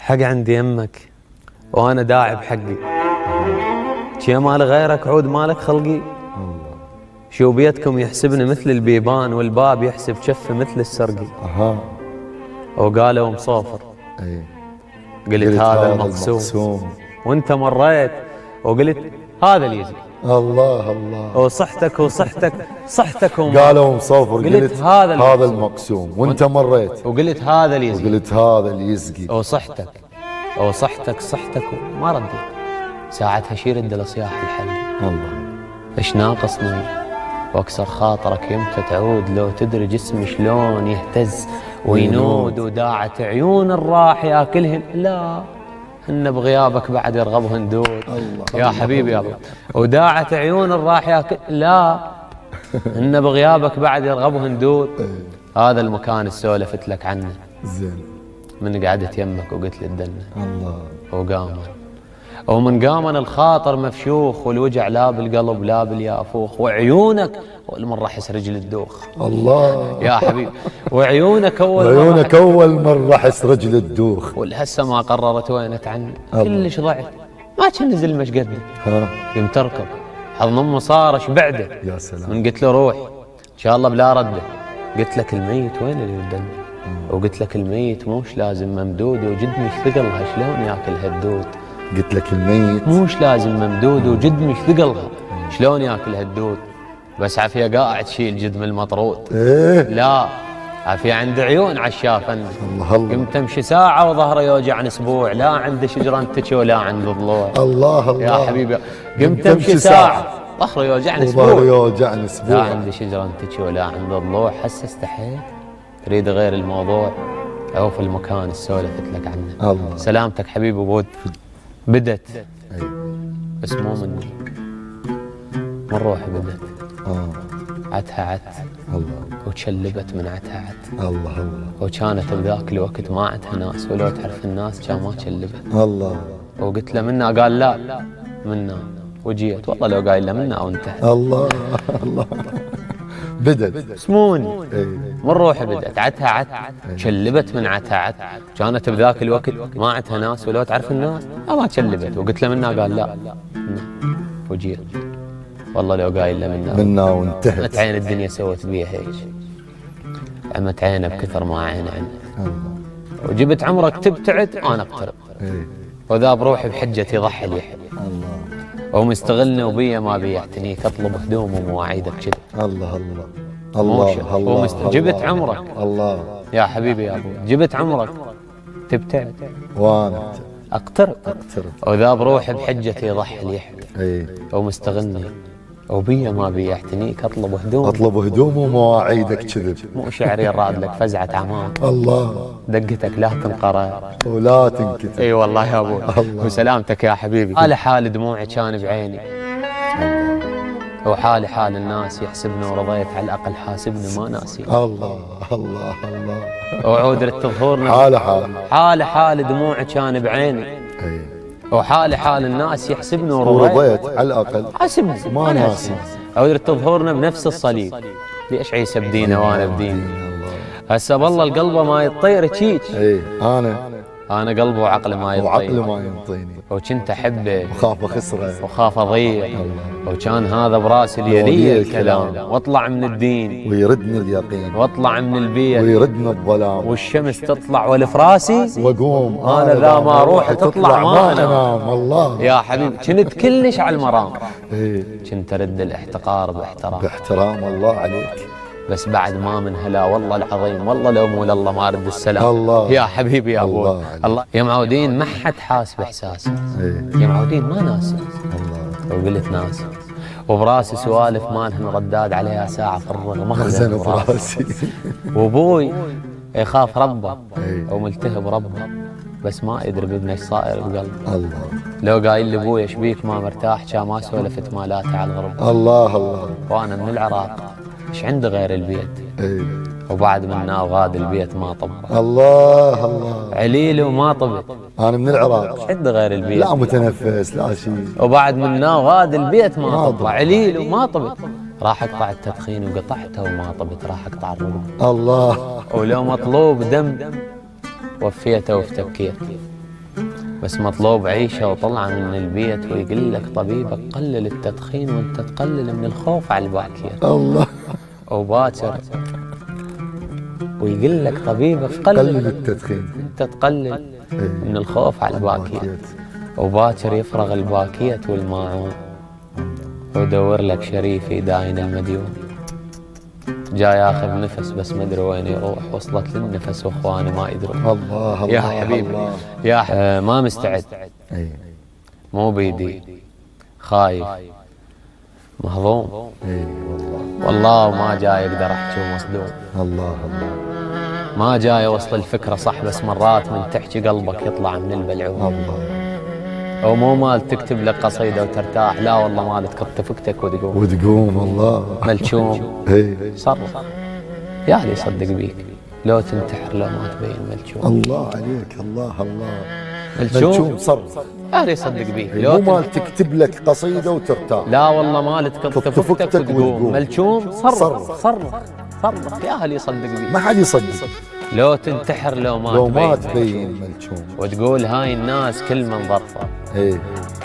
الحق عند يمك وانا داعي بحقي، شي مال غيرك عود مالك خلقي. شو بيتكم يحسبني مثل البيبان والباب يحسب شفه مثل السرقي. وقالوا مصوفر قلت هذا المقسوم وانت مريت وقلت هذا اللي يزي. الله الله. وصحتك قالوا مصوفر قلت هذا المقسوم وانت مريت وقلت هذا اللي يزي. وقلت هذا اللي يزقي. وصحتك وما رديت. ساعتها شي رد لصياح الحل. الله. ايش ناقصني واكسر خاطرك يمتى تعود، لو تدري جسمي شلون يهتز وينود، وداعت عيون الراح ياكلهن لا هن بغيابك بعد يرغبهن دود. يا حبيبي يا الله. وداعت عيون الراح ياكل لا هن بغيابك بعد يرغبهن دود. هذا المكان السولفت لك عنه زين من قعدت يمك وقلت لي الدنه. الله. وقامن ومن قامن الخاطر مفشوخ، والوجع لا بالقلب لا باليافوخ، وعيونك اول مره احس رجل الدوخ. الله يا حبيبي. وعيونك اول مره احس رجل الدوخ. والهسه ما قررت وينت عني. كلش ضعت ما كان نزل مش قدي. قمت اركب حضن امه صار ايش بعده. يا سلام. من قلت له روح ان شاء الله بلا رده. قلت لك الميت وين اللي ودني، وقلت لك الميت موش لازم ممدود، وجدني ايش ثقلها شلون ياكل هالدود. قلت لك الميت موش لازم ممدود، وجدمي ايش ثقلها شلون ياكل هالدود. بس عافيه قاعد شيل جدم المطرود. لا عافيه عند عيون عشافن. الله الله. قمت امشي ساعه وظهري يوجعني اسبوع، لا عند شجره تكي ولا عند ضلوع. الله الله. يا حبيبي قمت امشي ساعه ظهري يوجعني اسبوع، لا عند شجره تكي ولا عند ضلوع. هسه استحيت تريد غير الموضوع عوف المكان السولفت لك عنه. الله. سلامتك حبيبي بود. بدت بس مو مني من روحي بدت. عتها عت. الله. وتشلبت من عتها عت. الله الله. وكانت بذاك الوقت ما عندها ناس، ولو تعرف الناس كان ما تشلبت. الله. وقلت له منا، قال لا منا. وجيت والله لو قايل له منا وانتهت. الله الله. بدت سموني من روحي بدت. عتها عت شلبت من عتها عت. كانت بذاك الوقت ما عندها ناس، ولو تعرف الناس ما تشلبت. وقلت له منا، قال لا. وجيت والله لو قايل له منا وانتهت. عمت عين الدنيا سوت بيها هيك، عمت عينه بكثر ما عين عني. وجبت عمرك تبتعد انا اقترب. وذا بروحي بحجتي ضحي اليحب. ومستغلني وبيا ما بيعتنيك، اطلب هدوم ومواعيدك كذا. الله الله الله الله. جبت عمرك. الله يا حبيبي يا ابو. جبت عمرك تبتعد وانا اقترب. وذا بروحي بحجتي ضحي اليحب. ومستغلني وبيا ما بيعتنيك، اطلب هدوم ومواعيدك كذب. مو شعري راد لك فزعة عمام. الله. دقتك لا تنقرأ ولا تنكتب. اي والله يا ابو. وسلامتك يا حبيبي. حال دموعي كان بعيني، وحالي حال الناس يحسبني، ورضيت على الاقل حاسبني ما ناسي. الله الله الله. وعود رد تظهرنا حال دموعي كان بعيني، وحالي حال الناس يحسبني، ورضيت على الاقل حاسبني ما ناسي. عود رد تظهرنا بنفس الصليب، ليش عيسى بدينه وانا بديني. هسه بالله القلب ما يطير تشيك. انا قلبي وعقلي ما ينطيني. وكنت احبه وخاف اخسره وخاف اضيع. وكان هذا براسي اليدي الكلام، واطلع من الدين ويردني اليقين، واطلع من البيت ويردني الظلام، والشمس تطلع والفراسي واقوم انا ذا ما روحي تطلع ما انام. الله يا حبيبي كنت كلش على المرام. كنت ارد الاحتقار باحترام. الله عليك. بس بعد ما من هلا والله العظيم، والله لو مو لله ما ارد السلام. الله. يا حبيبي يا ابو. الله يا معودين ما حد حاس باحساسي. يا معودين ما ناسي. الله. وقلت ناسي، وبراسي سوالف مالهن رداد عليها ساعه فرغ مخزن براسي. وابوي يخاف ربه وملتهب ربه، بس ما يدري بابنه ايش صاير بقلبه. الله. لو قايل لابوي ايش بيك ما مرتاح، كان ما سولفت مالاته على الغرب. الله الله. وانا من العراق ايش عندي غير البيت. وبعد منا وغاد البيت ما طب. الله الله. عليل وما طبت. انا من العراق ايش عندي غير البيت. لا متنفس لا شيء. وبعد منا وغاد البيت ما طب. عليل وما طبت. راح اقطع التدخين وقطعته وما طبت، راح اقطع الربع. الله. ولو مطلوب دم وفيته وفتبكيت. بس مطلوب عيشة وطلعة من البيت، ويقول لك طبيبك قلل التدخين وانت تقلل من الخوف على الباكية. الله. وباكر ويقول لك طبيبك قلل التدخين انت تقلل من الخوف على الباكية. وباكر يفرغ الباكية والماعون ويدور لك شريف يداين المديون. جاي ياخذ نفس بس ما ادري وين يروح، وصلت للنفس واخواني ما يدرون. الله الله يا حبيبي الله. يا ما مستعد، مو بيدي، خايف مهضوم. والله ما جاي اقدر احكي ومصدوم. الله الله. ما جاي اوصل الفكره صح، بس مرات من تحكي قلبك يطلع من البلعوم. الله. او مو مال تكتب لك قصيده وترتاح، لا والله مال تكت فكتك وتقوم. الله. ملشوم. صرف يا اللي يصدق بيك، لو تنتحر لو ما تبين ملشوم. الله عليك. الله الله. ملشوم صرف يا اللي يصدق بيك، لو مو مال تكتب لك قصيده وترتاح، لا والله مال تكت فكتك وتقوم. ملشوم. صرف يا اللي يصدق بيك، ما حد يصدق. لو تنتحر لو ما تبين ملشوم، وتقول هاي الناس كل من ظرفه.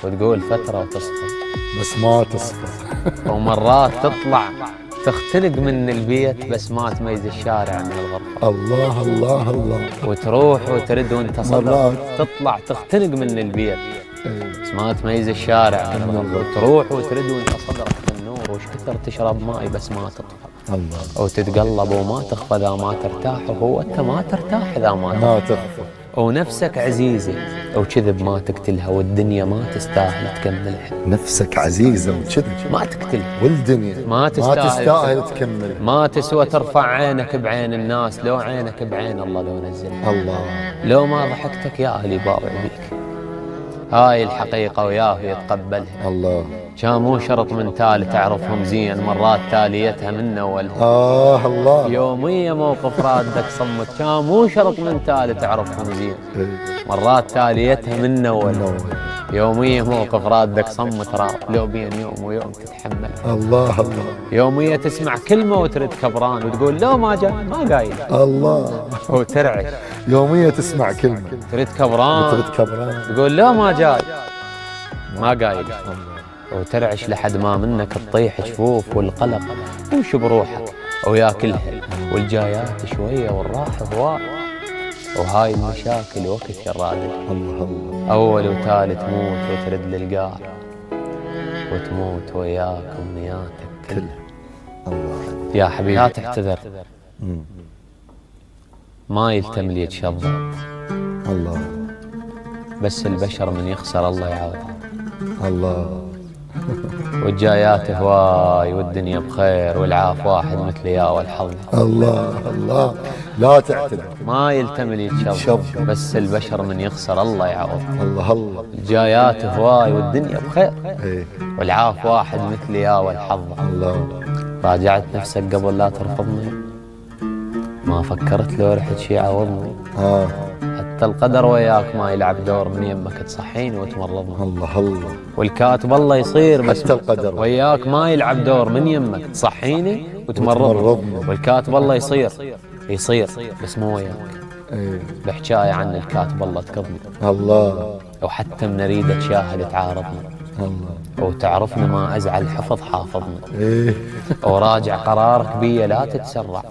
وتقول فتره وتصفى بس ما تصفى. ومرات تطلع تختلق من البيت بس ما تميز الشارع من الغرفة. الله الله الله. وتروح وترد وانت صدر، تطلع تختلق من البيت بس ما تميز الشارع من الغرفة. وتروح وترد وانت صدرك بالنور، وش كثر تشرب ماي بس ما تطفى. الله. وتتقلب وما تخفى ذا ما ترتاح، وهو انت ما ترتاح ذا ما تخفى. ونفسك عزيزة وكذب ما تقتلها، والدنيا ما تستاهل تكملها. نفسك عزيزة وكذب ما تقتلها، والدنيا ما تستاهل تكملها. ما تسوى ترفع عينك بعين الناس، لو عينك بعين الله لو نزلها. الله. لو ما ضحكتك يا أهلي باوع بيك، هاي الحقيقة وياه يتقبلها. الله. كان مو شرط من تالي تعرفهم زين، مرات تاليتها من أولها. الله. يومية موقف رادك صمت، كان مو شرط من تالي تعرفهم زين، مرات تاليتها من أولها. يومية موقف رادك صمت راب، لو بين يوم ويوم تتحمل. الله الله. يومية تسمع كلمة وترد كبران، وتقول لو ما جاء ما قايل. الله. وترعش. يومية تسمع كلمة ترد كبران تقول لو ما جاء ما قايل. وترعش لحد ما منك تطيح جفوف، والقلق وش بروحك وياكلها، والجايات شوية والراحة هواء، وهاي المشاكل وقت يرادك. الله الله. أول وتالي تموت وترد للقاع، وتموت وياك أمنياتك كلها. الله. يا حبيبي لا تعتذر، ما يلتم لي يتشظى. الله. بس البشر من يخسر الله يعوض. الله. والجايات هواي والدنيا بخير، والعاف واحد مثل يا والحظ. الله الله. لا تعتذر، ما يلتم لي يتشظى، بس البشر من يخسر الله يعوض. الله الله. الجايات هواي والدنيا بخير، والعاف واحد مثل يا والحظ. الله. راجعت نفسك قبل لا ترفضني، ما فكرت لو رحت شي عوضني. حتى القدر وياك ما يلعب دور، من يمك تصحيني وتمرضني. الله الله. والكاتب الله يصير، بس حتى القدر وياك ما يلعب دور، من يمك تصحيني وتمرضني. والكاتب الله يصير بس مو وياك. بحكاية عن الكاتب الله تكظني. الله. وحتى من اريد تشاهد تعارضني. الله. وتعرفني ما ازعل حفظ حافظني. وراجع قرارك بي لا تتسرع،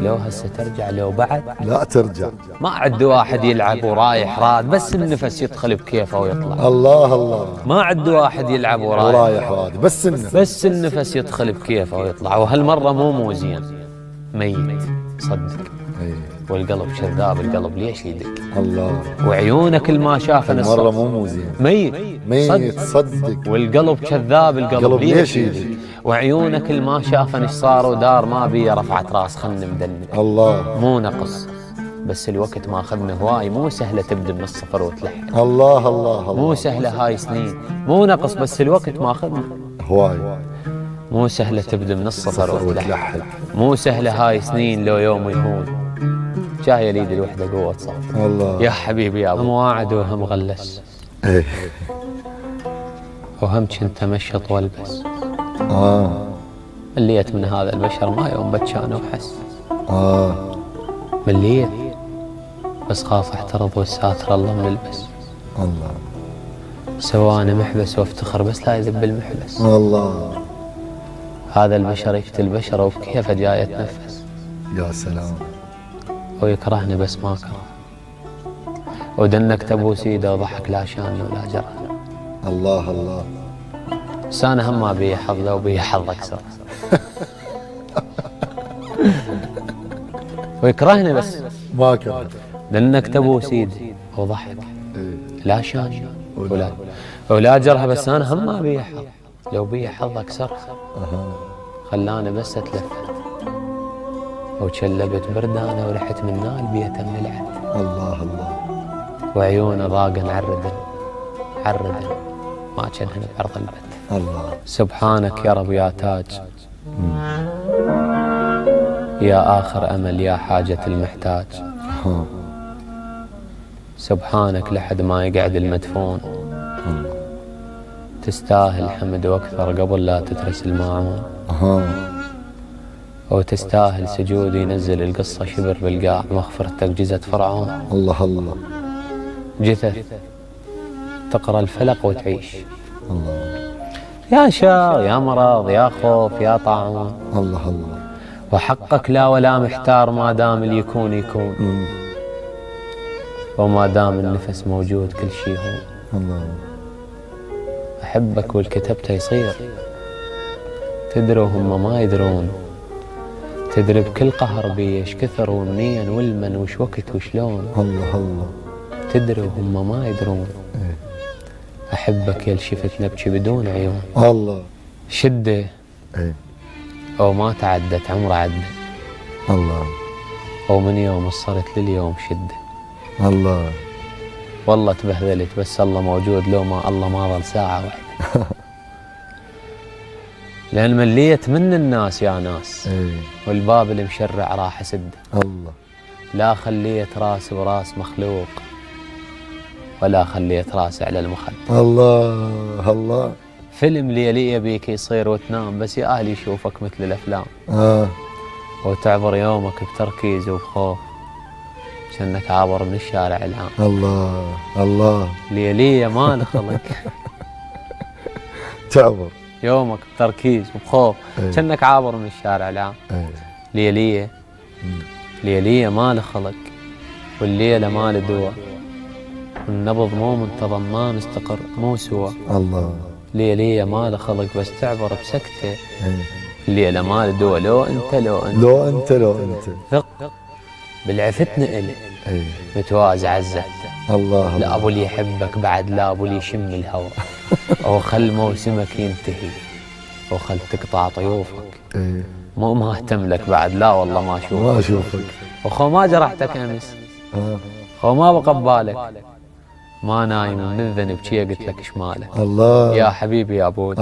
لو هسه ترجع لو بعد لا ترجع. ما عد واحد يلعب ورايح راد، بس النفس يدخل بكيفه ويطلع. الله الله. ما عد واحد يلعب ورايح راد، بس النفس يدخل بكيفه ويطلع. وهالمرة مو زين، ميت صدق. والقلب كذاب، القلب ليش يدق؟ الله. وعيونك الما شاف المرة مو زين، ميت صدق. والقلب كذاب، القلب ليش يدق؟ وعيونك الما شاف ايش صار ودار، ما بي رفعت راس خن مدنك. الله. مو نقص، بس الوقت ما اخذنا هواي، مو سهله تبدا من الصفر وتلحق. الله الله. مو سهله هاي سنين، مو نقص، بس الوقت ما اخذنا هواي. مو سهله تبدا من الصفر وتلحق. مو سهله هاي سنين، لو يوم يهون جاي يليد الوحده قوه صف. الله. يا حبيبي يا ابو واعد وهم غلس، وهم كنت مشط والبس. مليت من هذا البشر ما يوم بكان وحس. مليت بس خاف احترض والساتر الله ملبس. الله سواني محبس وافتخر بس لا يذب المحبس. الله هذا البشر يفتي البشر وبكيفه جاي يتنفس. يا سلام. ويكرهني بس ما كره، ودنك تبو سيده وضحك لا شان ولا جرى. الله الله. بس انا هم ما بي حظ، لو بي حظ اكثر. ويكرهني بس ما كره. دنك تبو سيدي وضحك إيه. لا شان ولا جرها. بس انا هم ما بي حظ، لو بي حظ اكثر. خلاني بس اتلف وتشلبت بردانه ورحت من نال بيته ملعت. الله الله. وعيونه ضاقن عردن ما كانهن بعرض البت. الله. سبحانك يا رب يا تاج، يا آخر أمل، يا حاجة المحتاج. سبحانك لحد ما يقعد المدفون. تستاهل حمد وأكثر قبل لا تترس الماعون. وتستاهل سجود ينزل القصة شبر بالقاع، مغفرتك جزت فرعون. الله الله. جثث تقرأ الفلق وتعيش. الله. يا شر يا مرض يا خوف يا طاعون. الله الله. وحقك لا ولا محتار، ما دام اللي يكون وما دام النفس موجود كل شيء هو. الله. أحبك والكتبته يصير، تدري وهم ما يدرون. تدري بكل قهر بي ايش كثر ومنين والمن وش وقت وشلون. الله الله. تدري وهم ما يدرون. إيه. أحبك يا شفت نبكي بدون عيون. الله. شدة إيه. أو ما تعدت عمره عدى. الله. ومن يوم صرت لليوم شدة. الله. والله تبهذلت بس الله موجود، لو ما الله ما ظل ساعة واحدة. لأن مليت من الناس يا ناس. إيه. والباب اللي مشرع راح أسده. الله. لا خليت راسي براس مخلوق، ولا خليت راسي على المخد. الله الله. فيلم ليلية بيك يصير وتنام، بس يا أهلي يشوفك مثل الأفلام. وتعبر يومك بتركيز وبخوف، كأنك عابر من الشارع العام. الله الله. ليلية ما لخلق. تعبر يومك بتركيز وبخوف، كأنك عابر من الشارع العام. ليلية ليلية ما لخلق، والليلة ما لدواء، والنبض مو منتظم ما مستقر مو سوا. الله. ليلية ما لخلق بس تعبر بسكتة. الليلة ما لدواء، لو انت لو انت ثق بالعفتنا إلي. متواز عزة. الله. لا أبو لي يحبك بعد، لا أبو لي يشم الهوى. أو خل موسمك ينتهي، وخل تقطع طيوفك. مو ما اهتم لك بعد، لا والله ما اشوفك. وخو ما جرحتك امس، خو ما بقى ببالك، ما نايم من الذنب شي قلت لك ايش مالك. الله. يا حبيبي يا ابوي.